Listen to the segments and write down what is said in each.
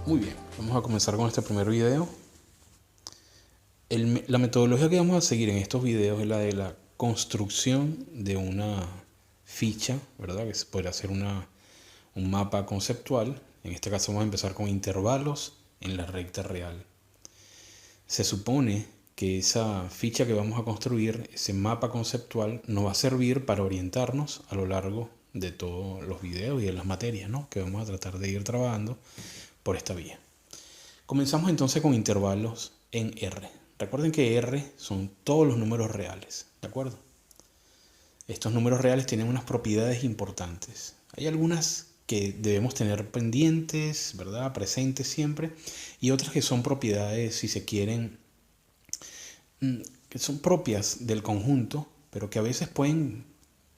Muy bien, vamos a comenzar con este primer video. La metodología que vamos a seguir en estos videos es la de la construcción de una ficha, ¿verdad? Que se puede hacer un mapa conceptual. En este caso vamos a empezar con intervalos en la recta real. Se supone que esa ficha que vamos a construir, ese mapa conceptual, nos va a servir para orientarnos a lo largo de todos los videos y de las materias, ¿no?, que vamos a tratar de ir trabajando por esta vía. Comenzamos entonces con intervalos en R. Recuerden que R son todos los números reales, ¿de acuerdo? Estos números reales tienen unas propiedades importantes. Hay algunas que debemos tener pendientes, ¿verdad?, presentes siempre, y otras que son propiedades, si se quieren, que son propias del conjunto, pero que a veces pueden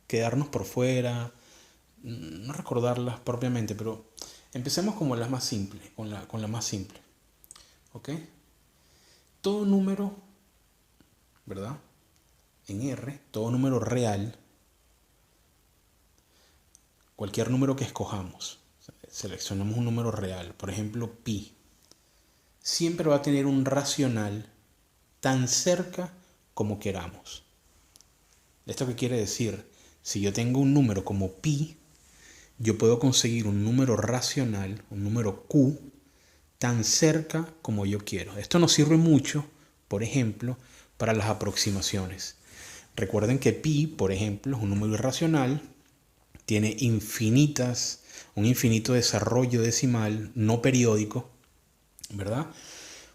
quedarnos por fuera, no recordarlas propiamente, pero empecemos como las más simples, con la más simple. ¿Ok? Todo número, ¿verdad?, en R, todo número real, cualquier número que escojamos, seleccionamos un número real, por ejemplo pi, siempre va a tener un racional tan cerca como queramos. ¿Esto qué quiere decir? Si yo tengo un número como pi, yo puedo conseguir un número racional, un número q, tan cerca como yo quiero. Esto nos sirve mucho, por ejemplo, para las aproximaciones. Recuerden que pi, por ejemplo, es un número irracional, tiene un infinito desarrollo decimal no periódico, ¿verdad?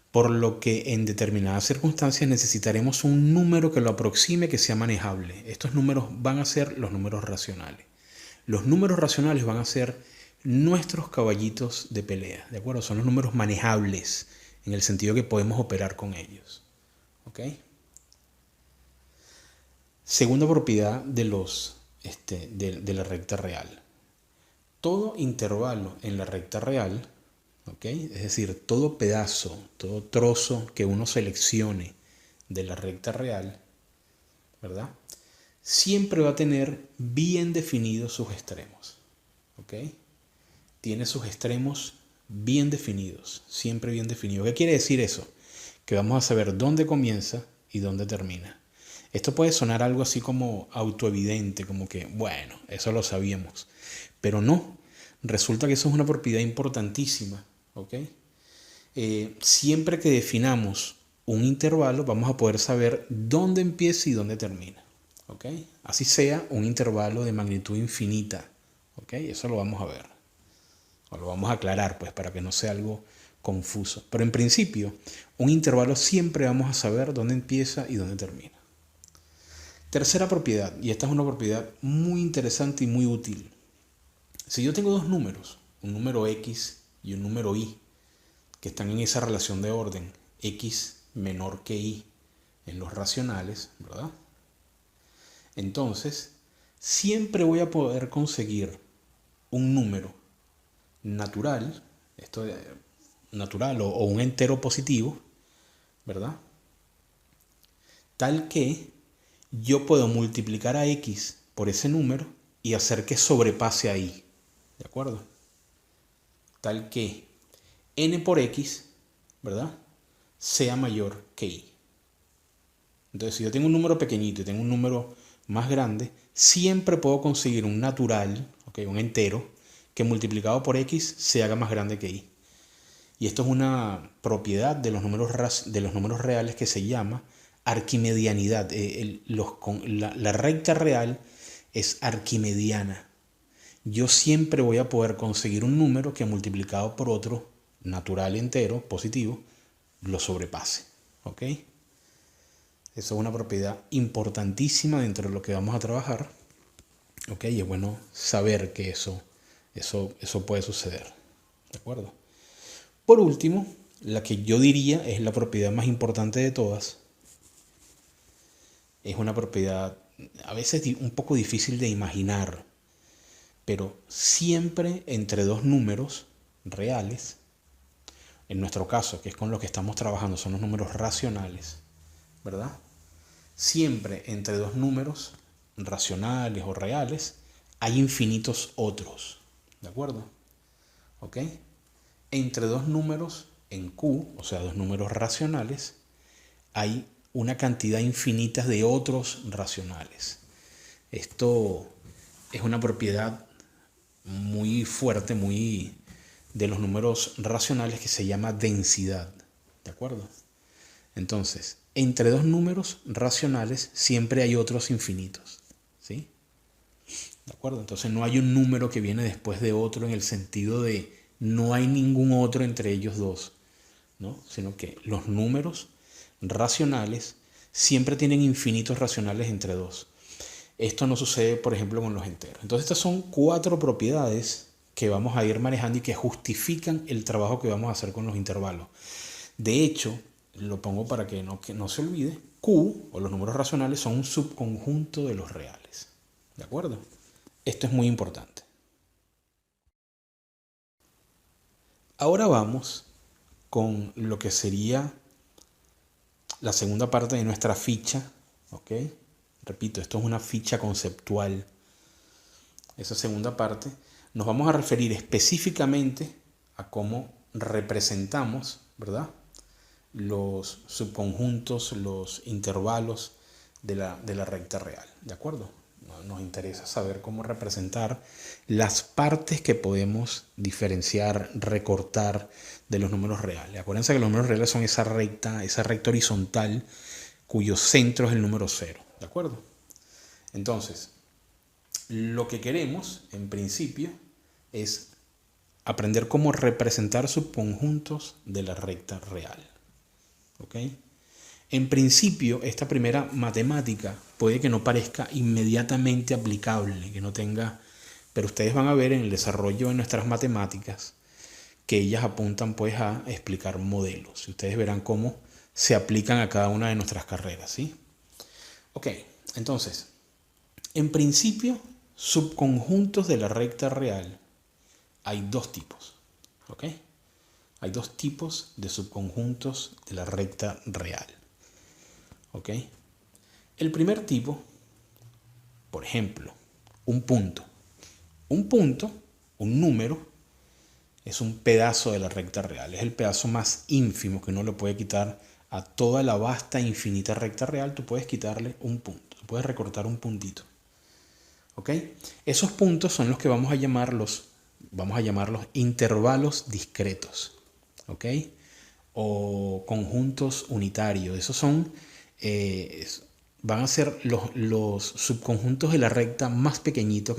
Por lo que en determinadas circunstancias necesitaremos un número que lo aproxime, que sea manejable. Estos números van a ser los números racionales. Los números racionales van a ser nuestros caballitos de pelea, ¿de acuerdo? Son los números manejables, en el sentido que podemos operar con ellos. ¿Ok? Segunda propiedad de la recta real. Todo intervalo en la recta real, ¿ok?, es decir, todo pedazo, todo trozo que uno seleccione de la recta real, ¿verdad?, siempre va a tener bien definidos sus extremos. ¿Ok? Tiene sus extremos bien definidos, siempre bien definidos. ¿Qué quiere decir eso? Que vamos a saber dónde comienza y dónde termina. Esto puede sonar algo así como autoevidente, como que, bueno, eso lo sabíamos. Pero no, resulta que eso es una propiedad importantísima. ¿Ok? Siempre que definamos un intervalo, vamos a poder saber dónde empieza y dónde termina. ¿Ok? Así sea un intervalo de magnitud infinita. ¿Ok? Eso lo vamos a ver. O lo vamos a aclarar, pues, para que no sea algo confuso. Pero en principio, un intervalo siempre vamos a saber dónde empieza y dónde termina. Tercera propiedad, y esta es una propiedad muy interesante y muy útil. Si yo tengo dos números, un número x y un número y, que están en esa relación de orden, x menor que y en los racionales, ¿verdad? Entonces, siempre voy a poder conseguir un número natural, natural o un entero positivo, ¿verdad?, tal que yo puedo multiplicar a x por ese número y hacer que sobrepase a y, ¿de acuerdo? Tal que n por x, ¿verdad?, sea mayor que y. Entonces, si yo tengo un número pequeñito y tengo un número más grande, siempre puedo conseguir un natural, ¿okay?, un entero, que multiplicado por x se haga más grande que y. Y esto es una propiedad de los números reales que se llama arquimedianidad. La recta real es arquimediana. Yo siempre voy a poder conseguir un número que multiplicado por otro natural entero, positivo, lo sobrepase. ¿Ok? Eso es una propiedad importantísima dentro de lo que vamos a trabajar. ¿Ok? Y es bueno saber que eso puede suceder. ¿De acuerdo? Por último, la que yo diría es la propiedad más importante de todas. Es una propiedad a veces un poco difícil de imaginar, pero siempre entre dos números reales, en nuestro caso, que es con lo que estamos trabajando, son los números racionales, ¿verdad? Siempre entre dos números racionales o reales hay infinitos otros, ¿de acuerdo? ¿Ok? Entre dos números en Q, o sea, dos números racionales, hay una cantidad infinita de otros racionales. Esto es una propiedad muy fuerte, muy de los números racionales, que se llama densidad. ¿De acuerdo? Entonces, entre dos números racionales siempre hay otros infinitos. ¿Sí? ¿De acuerdo? Entonces no hay un número que viene después de otro en el sentido de no hay ningún otro entre ellos dos, ¿no? Sino que los números racionales siempre tienen infinitos racionales entre dos. Esto no sucede, por ejemplo, con los enteros. Entonces estas son cuatro propiedades que vamos a ir manejando y que justifican el trabajo que vamos a hacer con los intervalos. De hecho, lo pongo para que no se olvide, Q, o los números racionales, son un subconjunto de los reales. ¿De acuerdo? Esto es muy importante. Ahora vamos con lo que sería la segunda parte de nuestra ficha, ¿ok? Repito, esto es una ficha conceptual. Esa segunda parte nos vamos a referir específicamente a cómo representamos, ¿verdad?, los subconjuntos, los intervalos de la recta real, ¿de acuerdo? Nos interesa saber cómo representar las partes que podemos diferenciar, recortar de los números reales. Acuérdense que los números reales son esa recta horizontal cuyo centro es el número 0, ¿de acuerdo? Entonces, lo que queremos, en principio, es aprender cómo representar subconjuntos de la recta real. ¿Ok? En principio, esta primera matemática puede que no parezca inmediatamente aplicable, que no tenga, pero ustedes van a ver en el desarrollo de nuestras matemáticas que ellas apuntan pues a explicar modelos. Y ustedes verán cómo se aplican a cada una de nuestras carreras, ¿sí? Ok, entonces, en principio, subconjuntos de la recta real hay dos tipos, ¿ok? Hay dos tipos de subconjuntos de la recta real, ¿ok? El primer tipo, por ejemplo, un punto. Un punto, un número, es un pedazo de la recta real. Es el pedazo más ínfimo que uno le puede quitar a toda la vasta, infinita recta real. Tú puedes quitarle un punto, tú puedes recortar un puntito, ¿ok? Esos puntos son los que vamos a llamarlos intervalos discretos, ¿ok? O conjuntos unitarios. Esos son, van a ser los subconjuntos de la recta más pequeñitos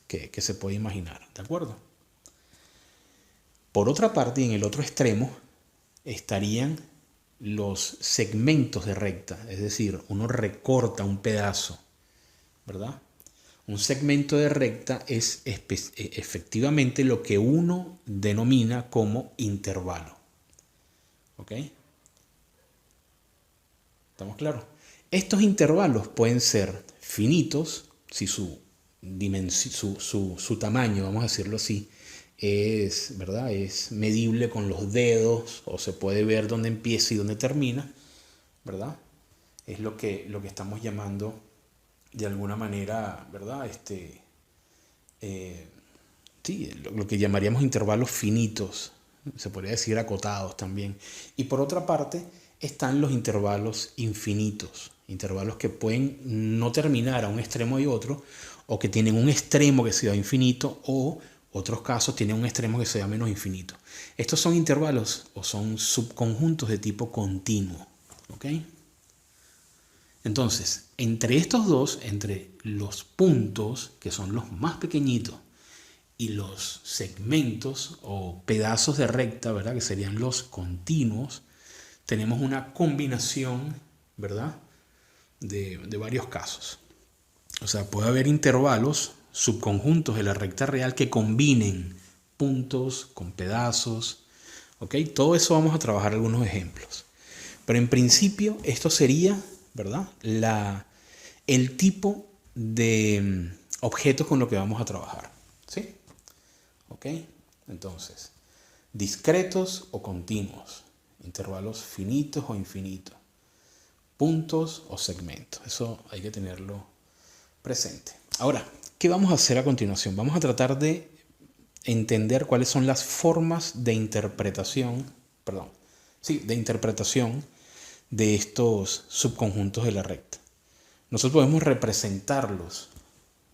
que se puede imaginar, ¿de acuerdo? Por otra parte, en el otro extremo estarían los segmentos de recta, es decir, uno recorta un pedazo, ¿verdad? Un segmento de recta es efectivamente lo que uno denomina como intervalo. ¿Ok? ¿Estamos claros? Estos intervalos pueden ser finitos, si su tamaño, vamos a decirlo así, ¿verdad?, es medible con los dedos, o se puede ver dónde empieza y dónde termina, ¿verdad? Es lo que estamos llamando de alguna manera, ¿verdad? Sí, lo que llamaríamos intervalos finitos, se podría decir acotados también. Y por otra parte están los intervalos infinitos, intervalos que pueden no terminar a un extremo y otro, o que tienen un extremo que sea infinito, o otros casos tienen un extremo que sea menos infinito. Estos son intervalos o son subconjuntos de tipo continuo, ¿ok? Entonces, entre estos dos, entre los puntos, que son los más pequeñitos, y los segmentos o pedazos de recta, ¿verdad?, que serían los continuos, tenemos una combinación, ¿verdad?, de varios casos. O sea, puede haber intervalos, subconjuntos de la recta real que combinen puntos con pedazos, ¿ok? Todo eso vamos a trabajar algunos ejemplos. Pero en principio esto sería, ¿verdad?, el tipo de objetos con lo que vamos a trabajar, ¿sí? ¿Ok? Entonces, discretos o continuos, intervalos finitos o infinitos, puntos o segmentos. Eso hay que tenerlo presente. Ahora, ¿qué vamos a hacer a continuación? Vamos a tratar de entender cuáles son las formas de interpretación, de interpretación de estos subconjuntos de la recta. Nosotros podemos representarlos,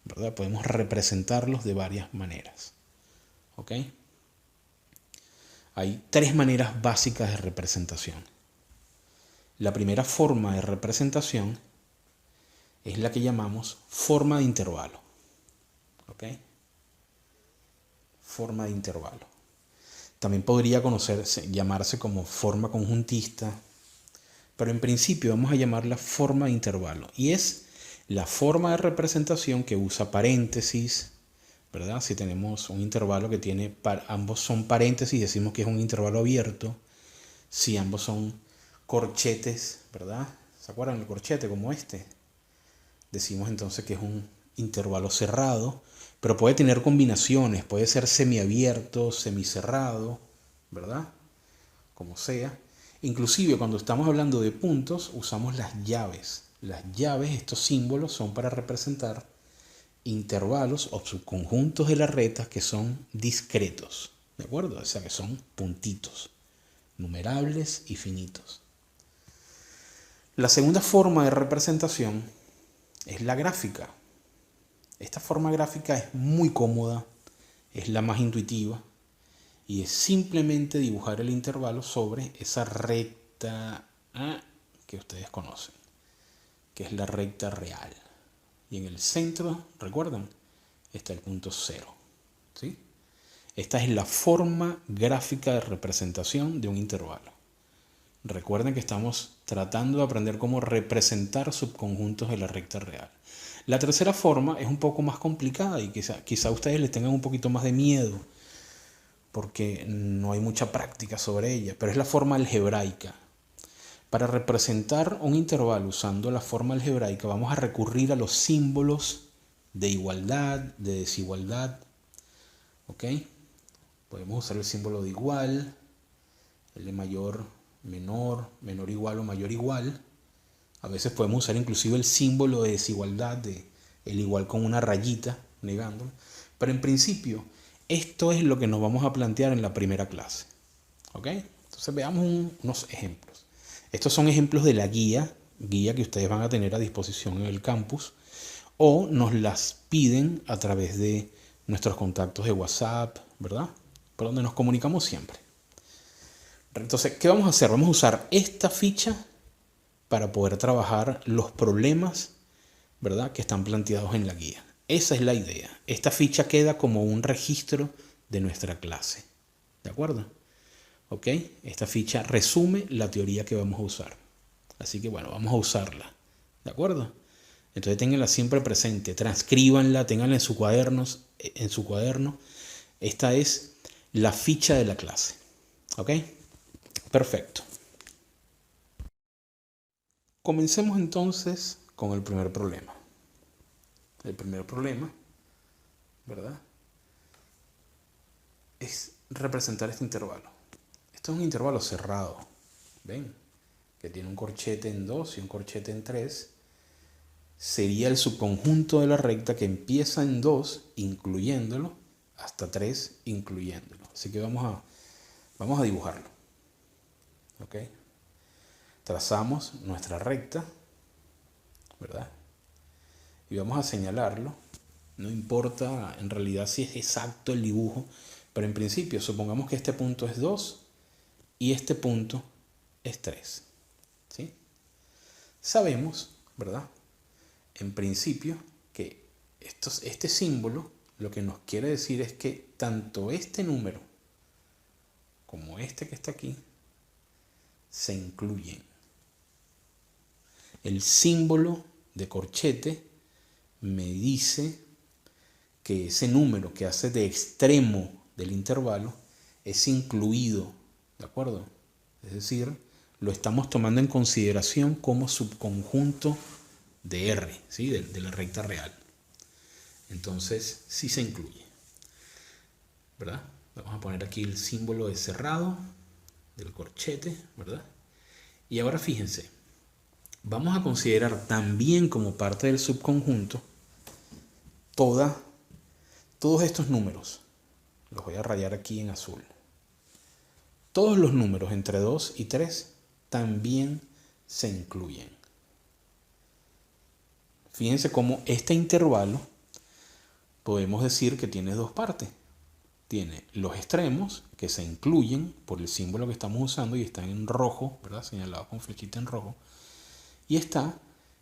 ¿verdad? Podemos representarlos de varias maneras. ¿Ok? Hay tres maneras básicas de representación. La primera forma de representación es la que llamamos forma de intervalo. ¿Ok? Forma de intervalo. También podría llamarse como forma conjuntista, pero en principio vamos a llamarla forma de intervalo. Y es la forma de representación que usa paréntesis, ¿verdad? Si tenemos un intervalo que tiene, ambos son paréntesis, decimos que es un intervalo abierto. Si ambos son corchetes, ¿verdad? ¿Se acuerdan del corchete como este? Decimos entonces que es un intervalo cerrado, pero puede tener combinaciones, puede ser semiabierto, semicerrado, ¿verdad? Como sea. Inclusive cuando estamos hablando de puntos usamos las llaves. Las llaves, estos símbolos, son para representar intervalos o subconjuntos de la recta que son discretos, ¿de acuerdo? O sea, que son puntitos, numerables y finitos. La segunda forma de representación es la gráfica. Esta forma gráfica es muy cómoda, es la más intuitiva y es simplemente dibujar el intervalo sobre esa recta que ustedes conocen, que es la recta real. Y en el centro, ¿recuerdan? Está el punto 0. ¿Sí? Esta es la forma gráfica de representación de un intervalo. Recuerden que estamos tratando de aprender cómo representar subconjuntos de la recta real. La tercera forma es un poco más complicada y quizá ustedes les tengan un poquito más de miedo porque no hay mucha práctica sobre ella, pero es la forma algebraica. Para representar un intervalo usando la forma algebraica vamos a recurrir a los símbolos de igualdad, de desigualdad. ¿Ok? Podemos usar el símbolo de igual, el de mayor, menor, menor igual o mayor igual. A veces podemos usar inclusive el símbolo de desigualdad, de el igual con una rayita, negándolo. Pero en principio, esto es lo que nos vamos a plantear en la primera clase. ¿Ok? Entonces veamos unos ejemplos. Estos son ejemplos de la guía que ustedes van a tener a disposición en el campus, o nos las piden a través de nuestros contactos de WhatsApp, ¿verdad? Por donde nos comunicamos siempre. Entonces, ¿qué vamos a hacer? Vamos a usar esta ficha para poder trabajar los problemas, ¿verdad?, que están planteados en la guía. Esa es la idea. Esta ficha queda como un registro de nuestra clase. ¿De acuerdo? ¿Ok? Esta ficha resume la teoría que vamos a usar. Así que bueno, vamos a usarla. ¿De acuerdo? Entonces ténganla siempre presente, transcríbanla, ténganla en su cuaderno. Esta es la ficha de la clase. ¿Ok? Perfecto. Comencemos entonces con el primer problema. El primer problema, ¿verdad?, es representar este intervalo. Esto es un intervalo cerrado, ¿ven? Que tiene un corchete en 2 y un corchete en 3. Sería el subconjunto de la recta que empieza en 2, incluyéndolo, hasta 3, incluyéndolo. Así que vamos a dibujarlo. ¿Ok? Trazamos nuestra recta, ¿verdad? Y vamos a señalarlo. No importa en realidad si es exacto el dibujo, pero en principio supongamos que este punto es 2 y este punto es 3. ¿Sí? Sabemos, ¿verdad?, en principio que este símbolo lo que nos quiere decir es que tanto este número como este que está aquí se incluyen. El símbolo de corchete me dice que ese número que hace de extremo del intervalo es incluido, ¿de acuerdo? Es decir, lo estamos tomando en consideración como subconjunto de R, ¿sí?, de la recta real. Entonces, sí se incluye, ¿verdad? Vamos a poner aquí el símbolo de cerrado del corchete, ¿verdad? Y ahora fíjense, vamos a considerar también como parte del subconjunto todos estos números, los voy a rayar aquí en azul. Todos los números entre 2 y 3 también se incluyen. Fíjense cómo este intervalo podemos decir que tiene dos partes. Tiene los extremos que se incluyen por el símbolo que estamos usando y están en rojo, ¿verdad? Señalado con flechita en rojo. Y está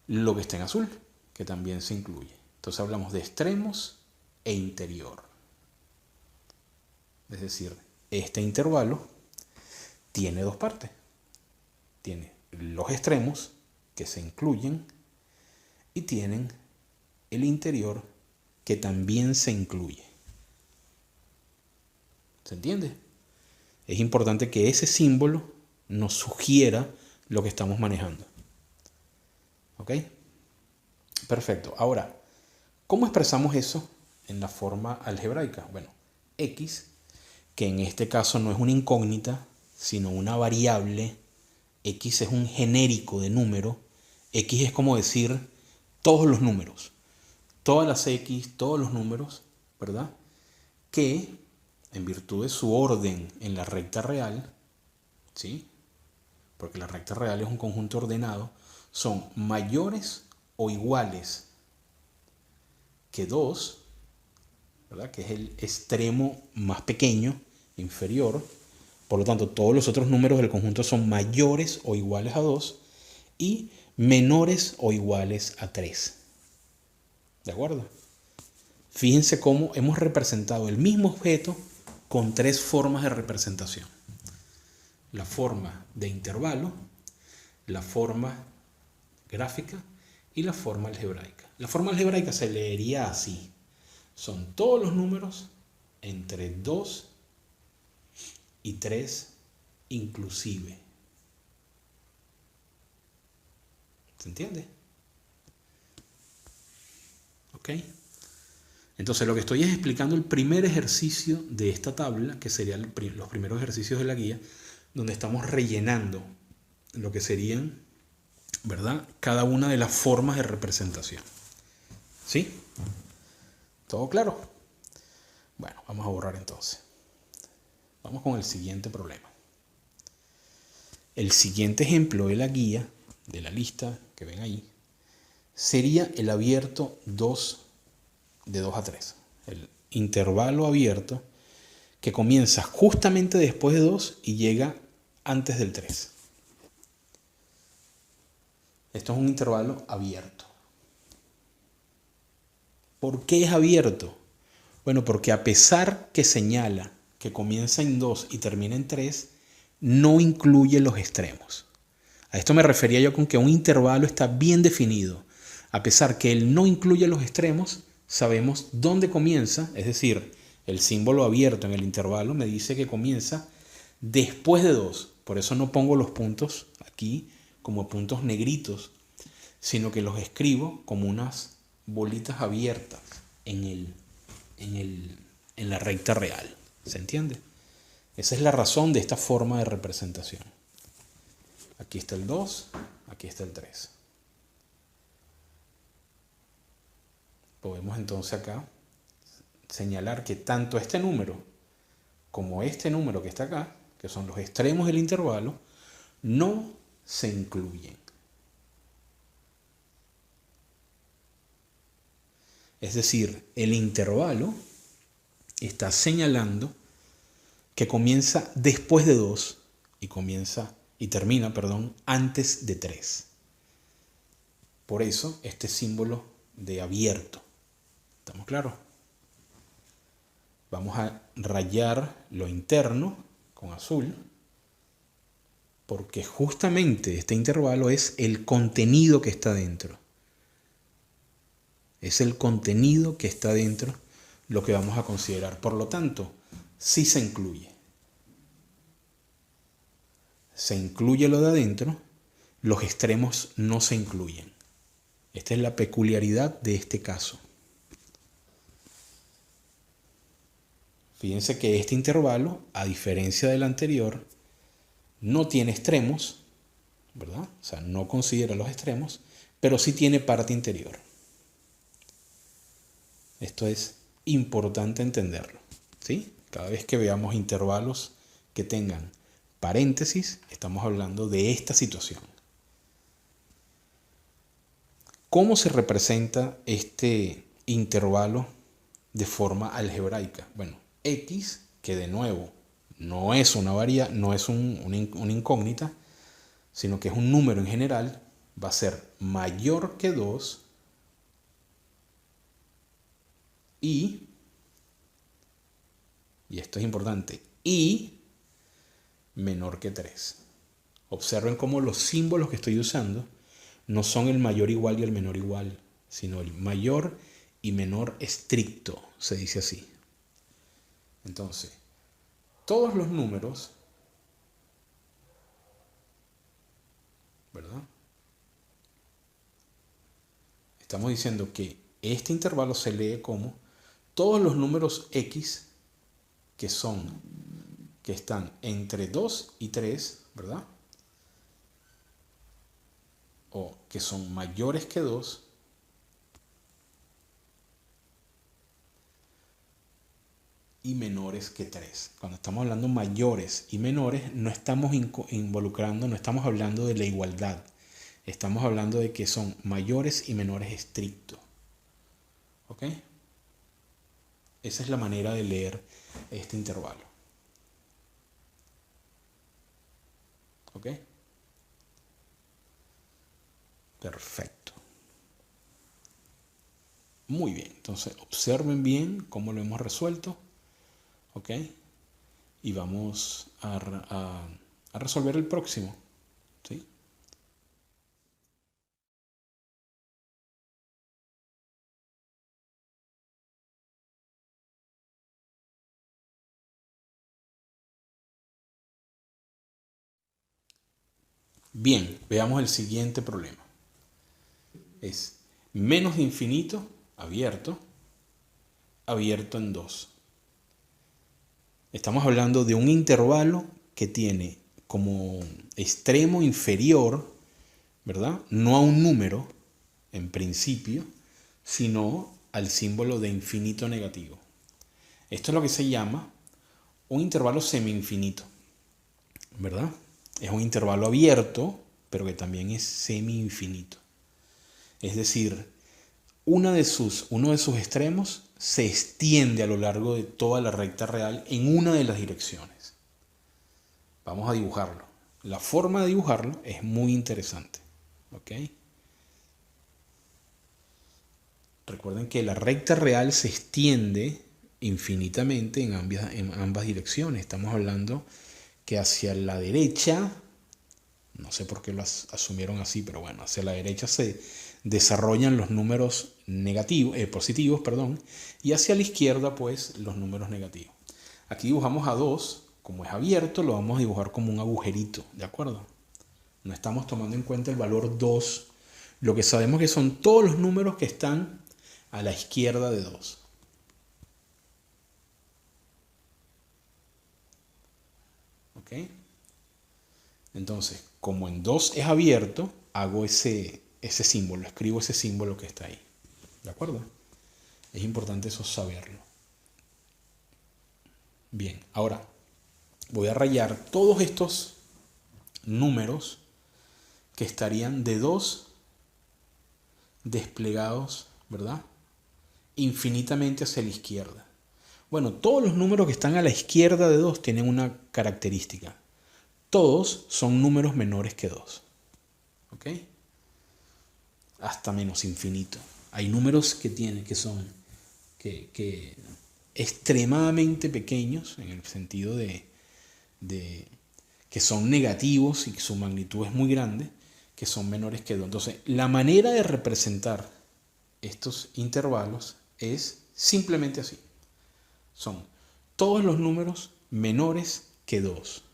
lo que está en azul, que también se incluye. Entonces hablamos de extremos e interior. Es decir, este intervalo tiene dos partes. Tiene los extremos que se incluyen y tienen el interior que también se incluye. ¿Se entiende? Es importante que ese símbolo nos sugiera lo que estamos manejando. ¿Ok? Perfecto. Ahora, ¿cómo expresamos eso en la forma algebraica? Bueno, x, que en este caso no es una incógnita, sino una variable. X es un genérico de número. X es como decir todos los números. Todas las X, todos los números, ¿verdad? Que en virtud de su orden en la recta real, ¿sí? Porque la recta real es un conjunto ordenado, son mayores o iguales que 2, ¿verdad? Que es el extremo más pequeño, inferior. Por lo tanto, todos los otros números del conjunto son mayores o iguales a 2 y menores o iguales a 3. ¿De acuerdo? Fíjense cómo hemos representado el mismo objeto con tres formas de representación. La forma de intervalo, la forma gráfica y la forma algebraica. La forma algebraica se leería así. Son todos los números entre 2 y 3 inclusive. ¿Se entiende? ¿Ok? Entonces lo que estoy es explicando el primer ejercicio de esta tabla, que serían los primeros ejercicios de la guía, donde estamos rellenando lo que serían, ¿verdad?, cada una de las formas de representación. ¿Sí? ¿Todo claro? Bueno, vamos a borrar entonces. Vamos con el siguiente problema. El siguiente ejemplo de la guía, de la lista que ven ahí, sería el abierto 2 de 2 a 3. El intervalo abierto que comienza justamente después de 2 y llega antes del 3. Esto es un intervalo abierto. ¿Por qué es abierto? Bueno, porque a pesar que señala que comienza en 2 y termina en 3, no incluye los extremos. A esto me refería yo con que un intervalo está bien definido. A pesar que él no incluye los extremos, sabemos dónde comienza, es decir, el símbolo abierto en el intervalo me dice que comienza después de 2. Por eso no pongo los puntos aquí como puntos negritos, sino que los escribo como unas bolitas abiertas en la recta real. ¿Se entiende? Esa es la razón de esta forma de representación. Aquí está el 2, aquí está el 3. Podemos entonces acá señalar que tanto este número como este número que está acá, que son los extremos del intervalo, no se incluyen. Es decir, el intervalo está señalando que comienza después de 2 y termina, antes de 3. Por eso este símbolo de abierto. ¿Estamos claros? Vamos a rayar lo interno con azul, porque justamente este intervalo es el contenido que está dentro. Es el contenido que está dentro lo que vamos a considerar. Por lo tanto, sí se incluye. Se incluye lo de adentro, los extremos no se incluyen. Esta es la peculiaridad de este caso. Fíjense que este intervalo, a diferencia del anterior, no tiene extremos, ¿verdad? O sea, no considera los extremos, pero sí tiene parte interior. Esto es importante entenderlo, ¿sí? Cada vez que veamos intervalos que tengan paréntesis, estamos hablando de esta situación. ¿Cómo se representa este intervalo de forma algebraica? Bueno, x, que de nuevo no es no es una incógnita, sino que es un número en general, va a ser mayor que 2 y esto es importante, y menor que 3. Observen cómo los símbolos que estoy usando no son el mayor igual y el menor igual, sino el mayor y menor estricto, se dice así. Entonces, todos los números, ¿verdad? Estamos diciendo que este intervalo se lee como todos los números x que están entre 2 y 3, ¿verdad? O que son mayores que 2 y menores que 3. Cuando estamos hablando mayores y menores, no estamos involucrando, no estamos hablando de la igualdad. Estamos hablando de que son mayores y menores estrictos. ¿Ok? Esa es la manera de leer este intervalo. ¿Ok? Perfecto. Muy bien. Entonces, observen bien cómo lo hemos resuelto. ¿Ok? Y vamos a resolver el próximo. ¿Sí? Bien, veamos el siguiente problema. Es menos de infinito, abierto, abierto en 2. Estamos hablando de un intervalo que tiene como extremo inferior, ¿verdad? No a un número, en principio, sino al símbolo de infinito negativo. Esto es lo que se llama un intervalo semi-infinito, ¿verdad? Es un intervalo abierto, pero que también es semi-infinito. Es decir, uno de sus extremos se extiende a lo largo de toda la recta real en una de las direcciones. Vamos a dibujarlo. La forma de dibujarlo es muy interesante. ¿Ok? Recuerden que la recta real se extiende infinitamente en ambas direcciones. Estamos hablando que hacia la derecha, no sé por qué lo asumieron así, pero bueno, hacia la derecha se desarrollan los números positivos, y hacia la izquierda, pues, los números negativos. Aquí dibujamos a 2, como es abierto, lo vamos a dibujar como un agujerito, ¿de acuerdo? No estamos tomando en cuenta el valor 2. Lo que sabemos que son todos los números que están a la izquierda de 2. ¿Ok? Entonces, como en 2 es abierto, hago ese símbolo, escribo ese símbolo que está ahí. ¿De acuerdo? Es importante eso saberlo. Bien, ahora voy a rayar todos estos números que estarían de 2 desplegados, ¿verdad? Infinitamente hacia la izquierda. Bueno, todos los números que están a la izquierda de 2 tienen una característica. Todos son números menores que 2. ¿Ok? Hasta menos infinito. Hay números que son extremadamente pequeños, en el sentido de que son negativos y que su magnitud es muy grande, que son menores que 2. Entonces, la manera de representar estos intervalos es simplemente así. Son todos los números menores que 2.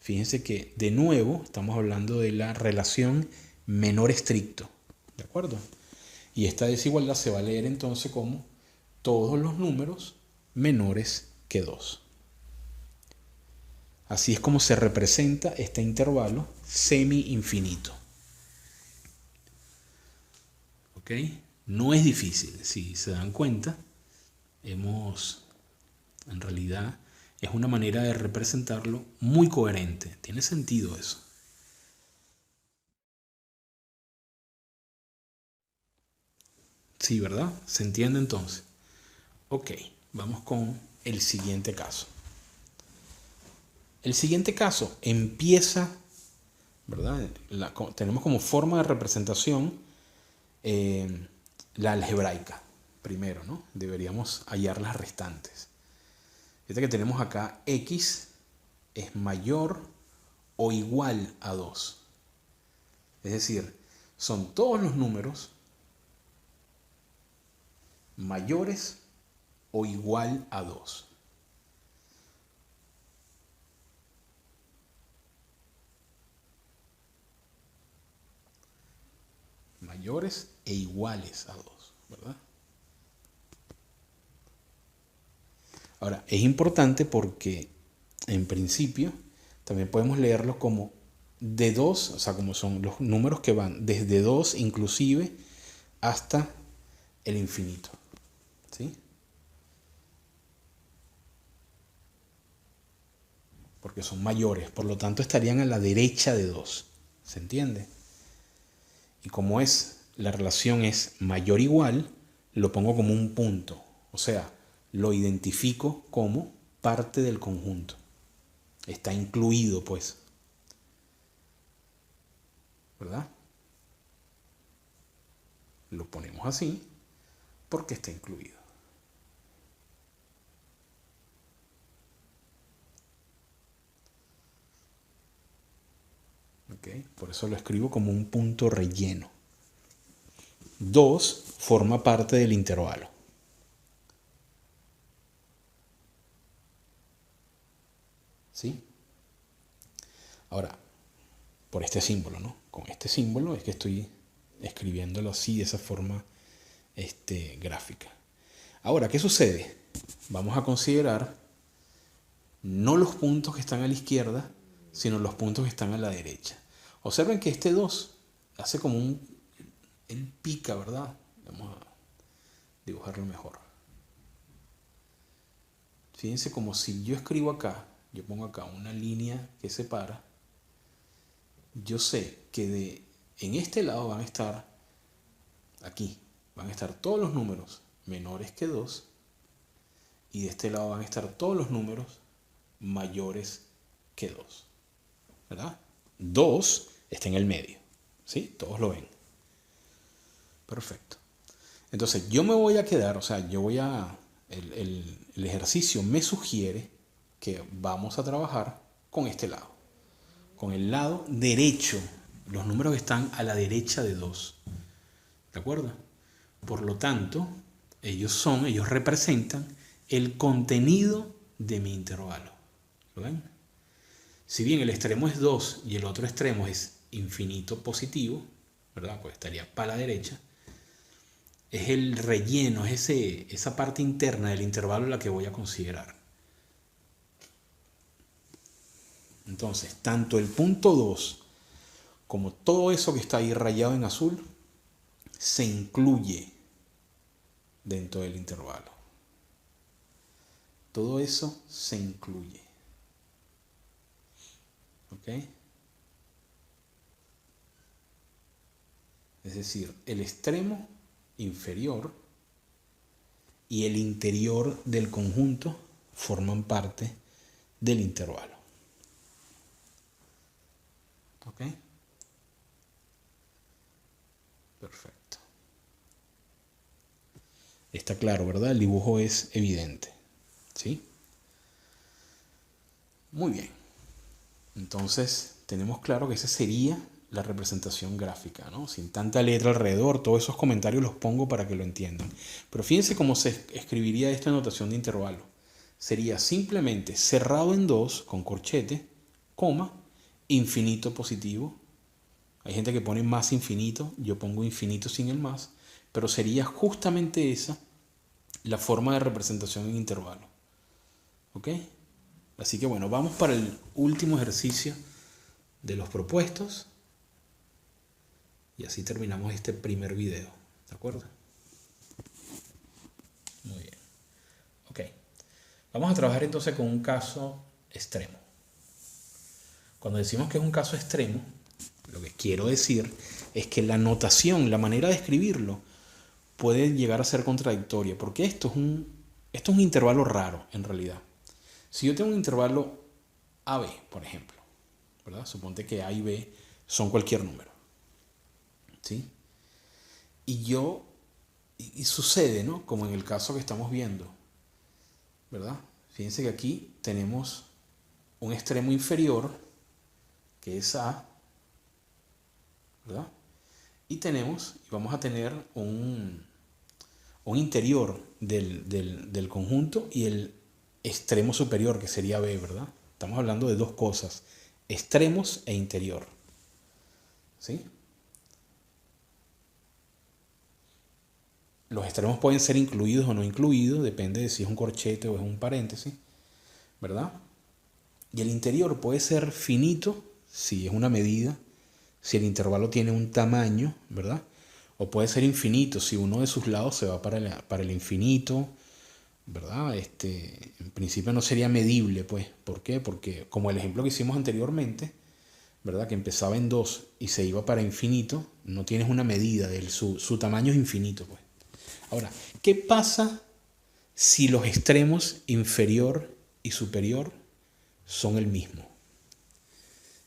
Fíjense que, de nuevo, estamos hablando de la relación menor estricto. ¿De acuerdo? Y esta desigualdad se va a leer entonces como todos los números menores que 2. Así es como se representa este intervalo semi-infinito. ¿Ok? No es difícil, si se dan cuenta. En realidad es una manera de representarlo muy coherente. ¿Tiene sentido eso? Sí, ¿verdad? ¿Se entiende entonces? Ok, vamos con el siguiente caso. El siguiente caso empieza, ¿verdad? Tenemos como forma de representación la algebraica primero, ¿no? Deberíamos hallar las restantes. Fíjate que tenemos acá x es mayor o igual a 2. Es decir, son todos los números mayores o igual a 2. Mayores e iguales a 2, ¿verdad? Ahora, es importante porque en principio también podemos leerlo como de 2, o sea, como son los números que van desde 2 inclusive hasta el infinito. ¿Sí? Porque son mayores, por lo tanto estarían a la derecha de 2. ¿Se entiende? Y como la relación es mayor o igual, lo pongo como un punto. O sea, lo identifico como parte del conjunto. Está incluido, pues. ¿Verdad? Lo ponemos así porque está incluido. ¿Okay? Por eso lo escribo como un punto relleno. 2 forma parte del intervalo. ¿Sí? Ahora, por este símbolo, ¿no? Con este símbolo es que estoy escribiéndolo así, de esa forma gráfica. Ahora, ¿qué sucede? Vamos a considerar no los puntos que están a la izquierda, sino los puntos que están a la derecha. Observen que este 2 hace como él pica, ¿verdad? Vamos a dibujarlo mejor. Fíjense como si yo escribo acá, yo pongo acá una línea que separa, yo sé que en este lado van a estar, aquí, van a estar todos los números menores que 2 y de este lado van a estar todos los números mayores que 2. ¿Verdad? 2 está en el medio. ¿Sí? Todos lo ven. Perfecto. Entonces yo me voy a quedar, o sea, el ejercicio me sugiere que vamos a trabajar con este lado. Con el lado derecho, los números que están a la derecha de 2. ¿De acuerdo? Por lo tanto, ellos representan el contenido de mi intervalo. ¿Lo ven? Si bien el extremo es 2 y el otro extremo es infinito positivo, ¿verdad? Pues estaría para la derecha. Es el relleno, es esa parte interna del intervalo la que voy a considerar. Entonces, tanto el punto 2 como todo eso que está ahí rayado en azul se incluye dentro del intervalo. Todo eso se incluye. ¿Ok? Es decir, el extremo inferior y el interior del conjunto forman parte del intervalo. ¿Ok? Perfecto. Está claro, ¿verdad? El dibujo es evidente. ¿Sí? Muy bien. Entonces, tenemos claro que esa sería la representación gráfica, ¿no? Sin tanta letra alrededor, todos esos comentarios los pongo para que lo entiendan. Pero fíjense cómo se escribiría esta notación de intervalo. Sería simplemente cerrado en 2 con corchete, coma, infinito positivo. Hay gente que pone más infinito, yo pongo infinito sin el más, pero sería justamente esa la forma de representación en intervalo. ¿Ok? Así que bueno, vamos para el último ejercicio de los propuestos y así terminamos este primer video. ¿De acuerdo? Muy bien. Ok. Vamos a trabajar entonces con un caso extremo. Cuando decimos que es un caso extremo, lo que quiero decir es que la notación, la manera de escribirlo, puede llegar a ser contradictoria, porque esto es un intervalo raro en realidad. Si yo tengo un intervalo AB, por ejemplo, ¿verdad? Suponte que A y B son cualquier número, ¿sí? Y sucede, ¿no? Como en el caso que estamos viendo, ¿verdad? Fíjense que aquí tenemos un extremo inferior, que es A, ¿verdad? Y vamos a tener un interior del conjunto y el extremo superior, que sería B, ¿verdad? Estamos hablando de dos cosas, extremos e interior, ¿sí? Los extremos pueden ser incluidos o no incluidos, depende de si es un corchete o es un paréntesis, ¿verdad? Y el interior puede ser finito, si es una medida, si el intervalo tiene un tamaño, ¿verdad? O puede ser infinito, si uno de sus lados se va para el infinito, ¿verdad? En principio no sería medible, pues. ¿Por qué? Porque como el ejemplo que hicimos anteriormente, ¿verdad? Que empezaba en 2 y se iba para infinito, no tienes una medida, su tamaño es infinito, pues. Ahora, ¿qué pasa si los extremos inferior y superior son el mismo?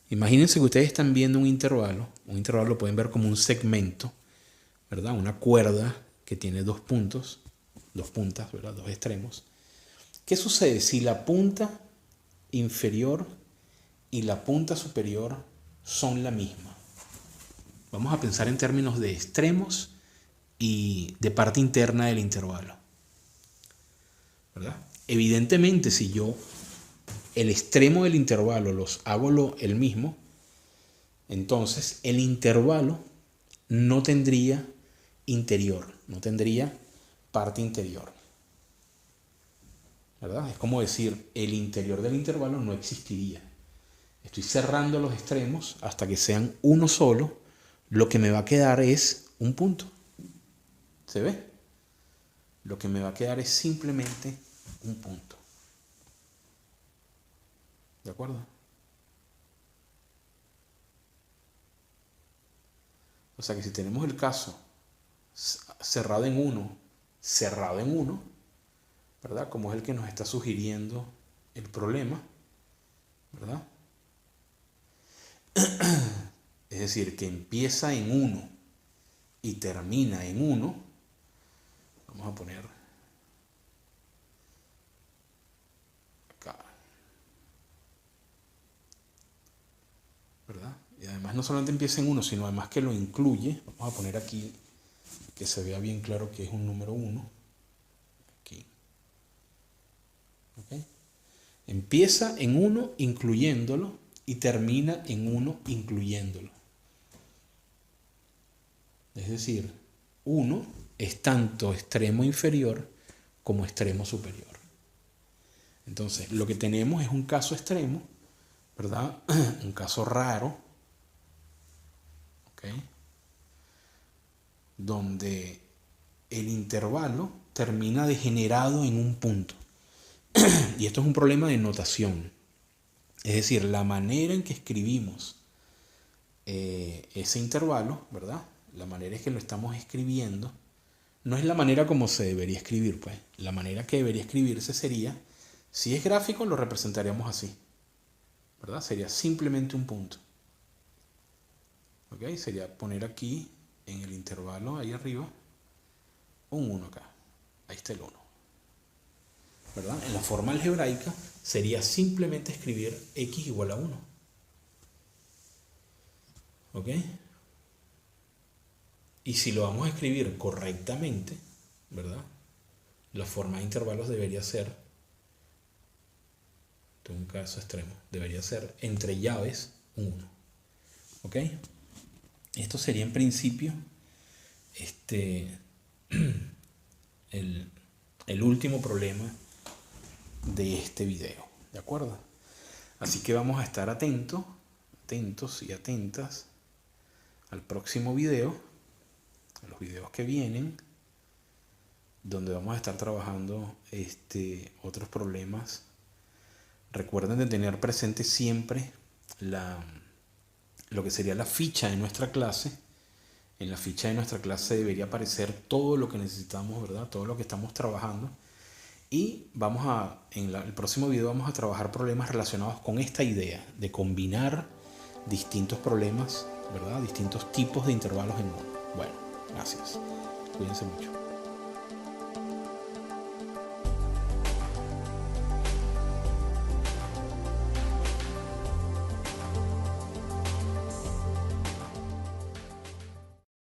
Imagínense que ustedes están viendo un intervalo lo pueden ver como un segmento, ¿verdad? Una cuerda que tiene dos puntas, ¿verdad? Dos extremos. ¿Qué sucede si la punta inferior y la punta superior son la misma? Vamos a pensar en términos de extremos y de parte interna del intervalo, ¿verdad? Evidentemente, si yo el extremo del intervalo los hago el mismo, entonces el intervalo no tendría interior, no tendría parte interior, ¿verdad? Es como decir, el interior del intervalo no existiría. Estoy cerrando los extremos hasta que sean uno solo, lo que me va a quedar es un punto. ¿Se ve? Lo que me va a quedar es simplemente un punto. ¿De acuerdo? O sea que si tenemos el caso cerrado en uno, ¿verdad? Como es el que nos está sugiriendo el problema, ¿verdad? Es decir, que empieza en 1 y termina en 1. Vamos a poner acá, ¿verdad? Y además no solamente empieza en 1, sino además que lo incluye. Vamos a poner aquí que se vea bien claro que es un número 1. Aquí. ¿Ok? Empieza en 1 incluyéndolo y termina en 1 incluyéndolo. Es decir, 1 es tanto extremo inferior como extremo superior. Entonces, lo que tenemos es un caso extremo, ¿verdad? Un caso raro, ¿ok? Donde el intervalo termina degenerado en un punto. Y esto es un problema de notación. Es decir, la manera en que escribimos ese intervalo, ¿verdad? La manera en que lo estamos escribiendo no es la manera como se debería escribir, pues. La manera que debería escribirse sería, si es gráfico, lo representaríamos así, ¿verdad? Sería simplemente un punto. ¿Ok? Sería poner aquí, en el intervalo, ahí arriba, un 1 acá. Ahí está el 1. ¿Verdad? En la forma algebraica sería simplemente escribir x igual a 1. ¿Ok? Y si lo vamos a escribir correctamente, ¿verdad? La forma de intervalos debería ser, en un caso extremo, debería ser entre llaves 1. ¿Ok? Esto sería en principio el último problema de este video. ¿De acuerdo? Así que vamos a estar atentos y atentas al próximo video, a los videos que vienen, donde vamos a estar trabajando otros problemas. Recuerden de tener presente siempre lo que sería la ficha de nuestra clase. En la ficha de nuestra clase debería aparecer todo lo que necesitamos, ¿verdad? Todo lo que estamos trabajando. Y el próximo video vamos a trabajar problemas relacionados con esta idea de combinar distintos problemas, ¿verdad? Distintos tipos de intervalos en uno. Bueno, gracias. Cuídense mucho.